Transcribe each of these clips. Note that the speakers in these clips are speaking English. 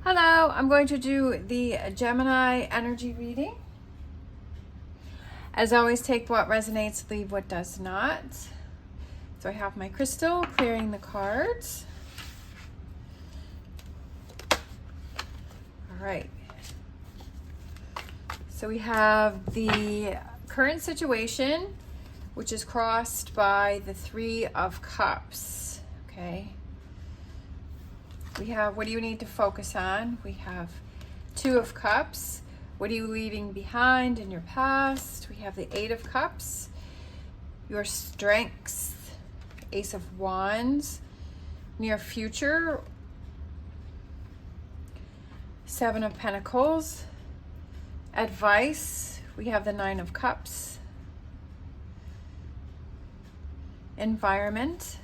Hello, I'm going to do the Gemini energy reading. As always, take what resonates, leave what does not. So I have my crystal clearing the cards. All right. So we have the current situation, which is crossed by the Three of Cups. Okay. We have, what do you need to focus on? We have Two of Cups. What are you leaving behind in your past? We have the Eight of Cups. Your strengths. Ace of Wands. Near future. Seven of Pentacles. Advice. We have the Nine of Cups. Environment.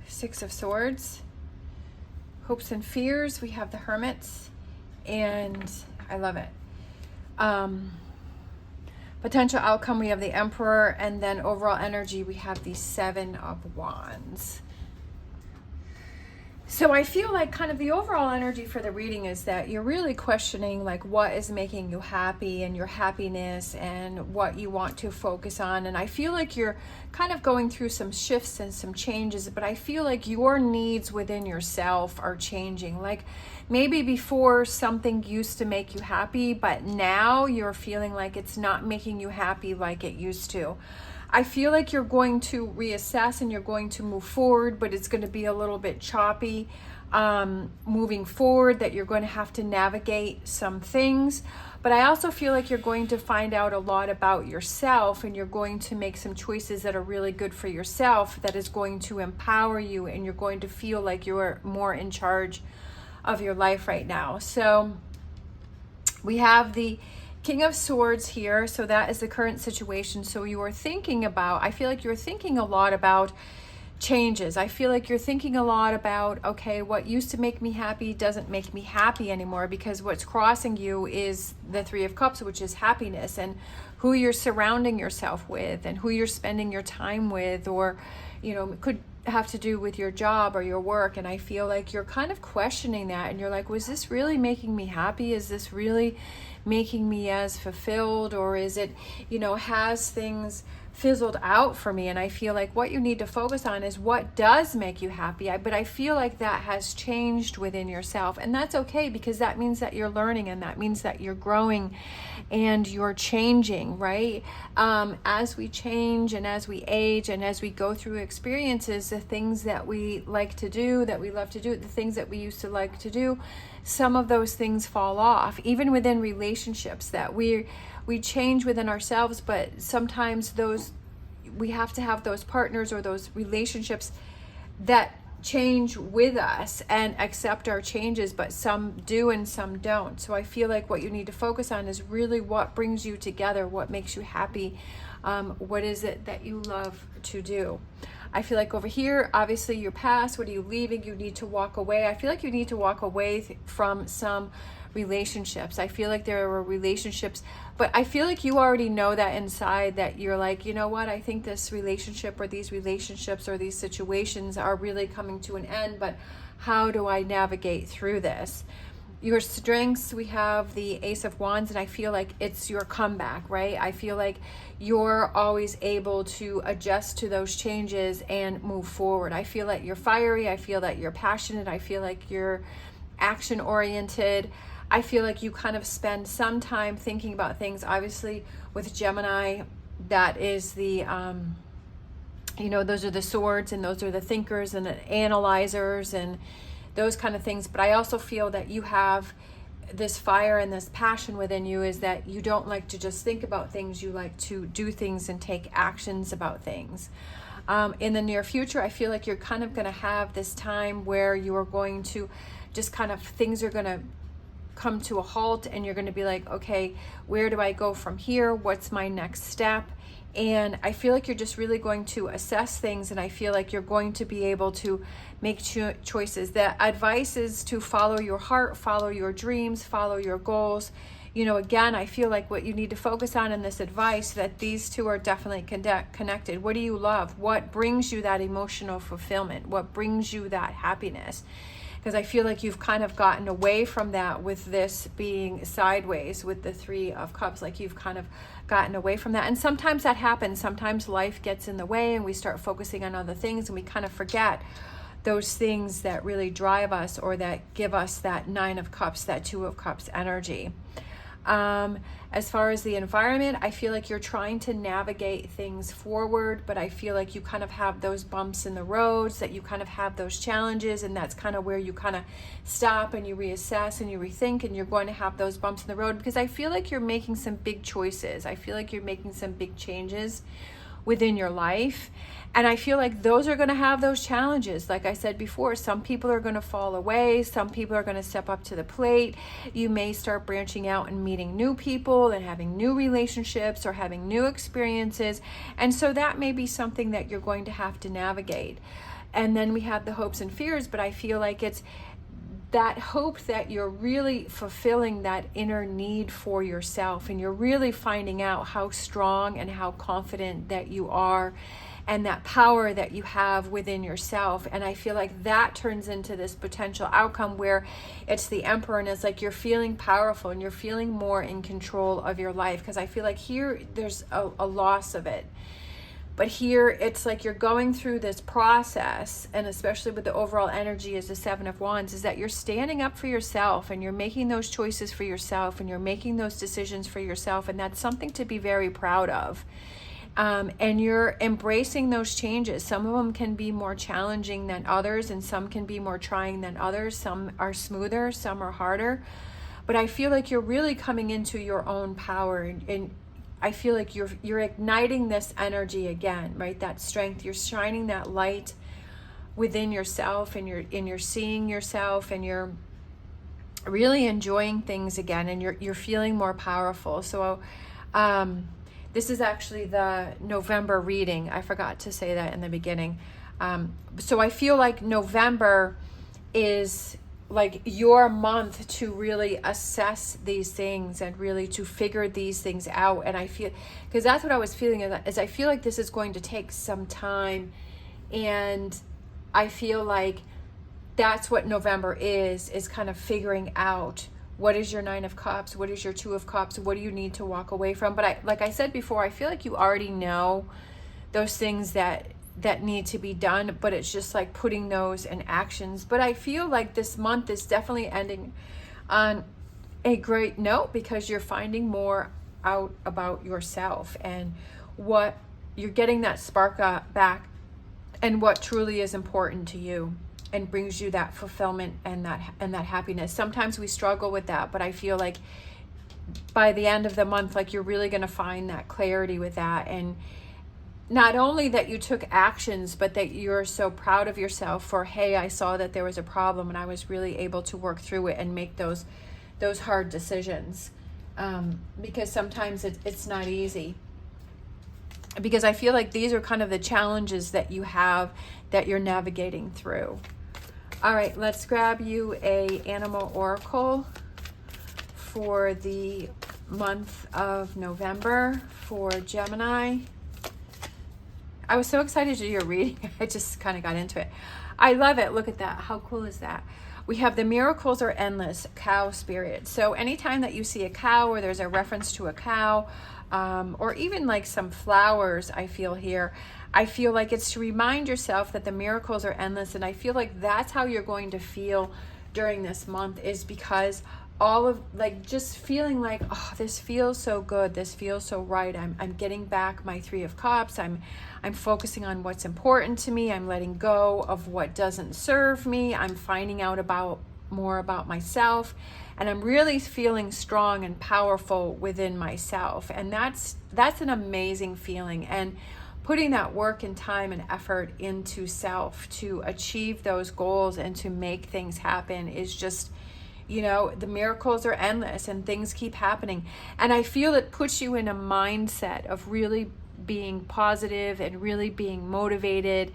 Six of Swords. Hopes and fears, we have the Hermit, and I love it. Potential outcome, we have the Emperor, and then overall energy, we have the Seven of Wands. So I feel like kind of the overall energy for the reading is that you're really questioning like what is making you happy and your happiness and what you want to focus on. And I feel like you're kind of going through some shifts and some changes, but I feel like your needs within yourself are changing. Like maybe before something used to make you happy, but now you're feeling like it's not making you happy like it used to. I feel like you're going to reassess and you're going to move forward, but it's going to be a little bit choppy moving forward, that you're going to have to navigate some things. But I also feel like you're going to find out a lot about yourself, and you're going to make some choices that are really good for yourself, that is going to empower you, and you're going to feel like you're more in charge of your life right now. So we have the King of Swords here, so that is the current situation. So you are thinking about, I feel like you're thinking a lot about changes. I feel like you're thinking a lot about, okay, what used to make me happy doesn't make me happy anymore, because what's crossing you is the Three of Cups, which is happiness, and who you're surrounding yourself with and who you're spending your time with, or, you know, it could have to do with your job or your work. And I feel like you're kind of questioning that, and you're like, was this really making me happy? Is this really making me as fulfilled, or is it, you know, has things fizzled out for me? And I feel like what you need to focus on is what does make you happy. But I feel like that has changed within yourself, and that's okay, because that means that you're learning, and that means that you're growing and you're changing, right? As we change and as we age and as we go through experiences, the things that we like to do, that we love to do, the things that we used to like to do, some of those things fall off. Even within relationships, that we change within ourselves, but sometimes those, we have to have those partners or those relationships that change with us and accept our changes, but some do and some don't. So I feel like what you need to focus on is really what brings you together, what makes you happy, what is it that you love to do. I feel like over here, obviously your past, what are you leaving? You need to walk away. I feel like you need to walk away from some relationships. I feel like there are relationships, but I feel like you already know that inside, that you're like, you know what, I think this relationship or these relationships or these situations are really coming to an end, but how do I navigate through this? Your strengths, we have the Ace of Wands, and I feel like it's your comeback, right? I feel like you're always able to adjust to those changes and move forward. I feel like you're fiery. I feel that you're passionate. I feel like you're action oriented. I feel like you kind of spend some time thinking about things. Obviously with Gemini, that is the, you know, those are the swords, and those are the thinkers and the analyzers and those kind of things. But I also feel that you have this fire and this passion within you, is that you don't like to just think about things. You like to do things and take actions about things. In the near future, I feel like you're kind of going to have this time where you are going to just kind of, things are going to come to a halt, and you're going to be like, okay, where do I go from here? What's my next step? And I feel like you're just really going to assess things, and I feel like you're going to be able to make choices. The advice is to follow your heart, follow your dreams, follow your goals. You know, again, I feel like what you need to focus on in this advice, that these two are definitely connected. What do you love? What brings you that emotional fulfillment? What brings you that happiness? because I feel like you've kind of gotten away from that with this being sideways with the Three of Cups. Like you've kind of gotten away from that. And sometimes that happens. Sometimes life gets in the way and we start focusing on other things and we kind of forget those things that really drive us or that give us that Nine of Cups, that Two of Cups energy. As far as the environment, I feel like you're trying to navigate things forward, but I feel like you kind of have those bumps in the roads, that you kind of have those challenges, and that's kind of where you kind of stop and you reassess and you rethink, and you're going to have those bumps in the road because I feel like you're making some big choices. I feel like you're making some big changes within your life. And I feel like those are going to have those challenges. Like I said before, some people are going to fall away. Some people are going to step up to the plate. You may start branching out and meeting new people and having new relationships or having new experiences. And so that may be something that you're going to have to navigate. And then we have the hopes and fears, but I feel like it's that hope that you're really fulfilling that inner need for yourself, and you're really finding out how strong and how confident that you are, and that power that you have within yourself. And I feel like that turns into this potential outcome where it's the Emperor, and it's like you're feeling powerful and you're feeling more in control of your life, because I feel like here there's a loss of it. But here it's like you're going through this process, and especially with the overall energy as the Seven of Wands, is that you're standing up for yourself and you're making those choices for yourself and you're making those decisions for yourself, and that's something to be very proud of. And you're embracing those changes. Some of them can be more challenging than others, and some can be more trying than others. Some are smoother, some are harder. But I feel like you're really coming into your own power, and I feel like you're igniting this energy again, right? That strength. You're shining that light within yourself, and you're seeing yourself, and you're really enjoying things again, and you're feeling more powerful. So this is actually the November reading. I forgot to say that in the beginning. So I feel like November is like your month to really assess these things and really to figure these things out. And I feel, because that's what I was feeling, is I feel like this is going to take some time, and I feel like that's what November is kind of figuring out what is your Nine of Cups, what is your Two of Cups, what do you need to walk away from. But like I said before, I feel like you already know those things that need to be done, but it's just like putting those in actions. But I feel like this month is definitely ending on a great note, because you're finding more out about yourself and what you're getting, that spark back, and what truly is important to you and brings you that fulfillment and that happiness. Sometimes we struggle with that, but I feel like by the end of the month, like you're really going to find that clarity with that. And not only that you took actions, but that you're so proud of yourself for, hey, I saw that there was a problem and I was really able to work through it and make those hard decisions. Because sometimes it's not easy. Because I feel like these are kind of the challenges that you have that you're navigating through. All right, let's grab you a animal oracle for the month of November for Gemini. I was so excited to do your reading. I just kind of got into it. I love it. Look at that. How cool is that? We have the miracles are endless, cow spirit. So anytime that you see a cow, or there's a reference to a cow, or even like some flowers, I feel here, I feel like it's to remind yourself that the miracles are endless. And I feel like that's how you're going to feel during this month, is because all of, like, just feeling like, oh, this feels so good, this feels so right, I'm getting back my Three of Cups, I'm focusing on what's important to me, I'm letting go of what doesn't serve me, I'm finding out more about myself, and I'm really feeling strong and powerful within myself. And that's an amazing feeling. And putting that work and time and effort into self to achieve those goals and to make things happen is just, you know, the miracles are endless and things keep happening. And I feel it puts you in a mindset of really being positive and really being motivated.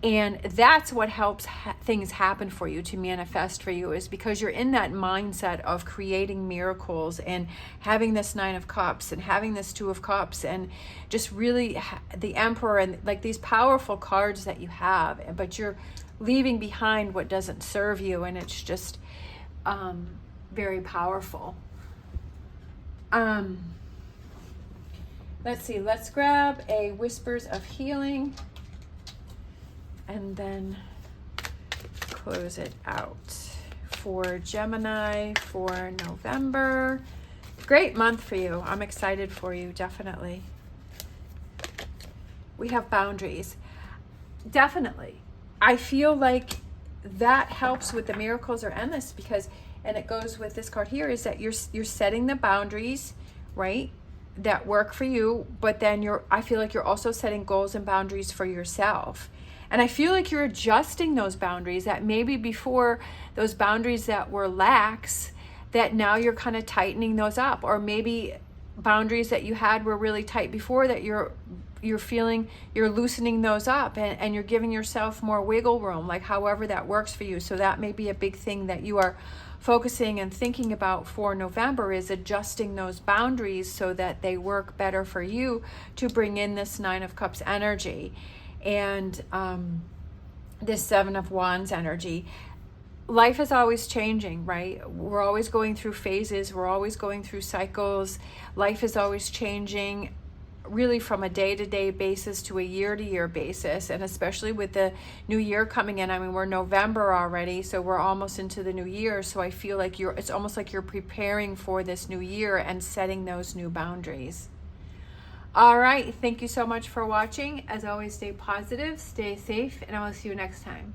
And that's what helps things happen for you, to manifest for you, is because you're in that mindset of creating miracles and having this Nine of Cups and having this Two of Cups and just really the Emperor and like these powerful cards that you have. But you're leaving behind what doesn't serve you, and it's just very powerful. Let's see, let's grab a Whispers of Healing and then close it out for Gemini for November. Great month for you. I'm excited for you, definitely. We have boundaries. Definitely. I feel like that helps with the miracles are endless, because, and it goes with this card here, is that you're setting the boundaries, right, that work for you, but then I feel like you're also setting goals and boundaries for yourself. And I feel like you're adjusting those boundaries, that maybe before those boundaries that were lax, that now you're kind of tightening those up. Or maybe boundaries that you had were really tight before, that you're feeling you're loosening those up, and you're giving yourself more wiggle room, like however that works for you. So that may be a big thing that you are focusing and thinking about for November, is adjusting those boundaries so that they work better for you to bring in this Nine of Cups energy and this Seven of Wands energy. Life is always changing, right? We're always going through phases. We're always going through cycles. Life is always changing, really from a day-to-day basis to a year-to-year basis. And especially with the new year coming in, I mean, we're November already, so we're almost into the new year. So I feel like it's almost like you're preparing for this new year and setting those new boundaries. All right, thank you so much for watching. As always, stay positive, stay safe, and I will see you next time.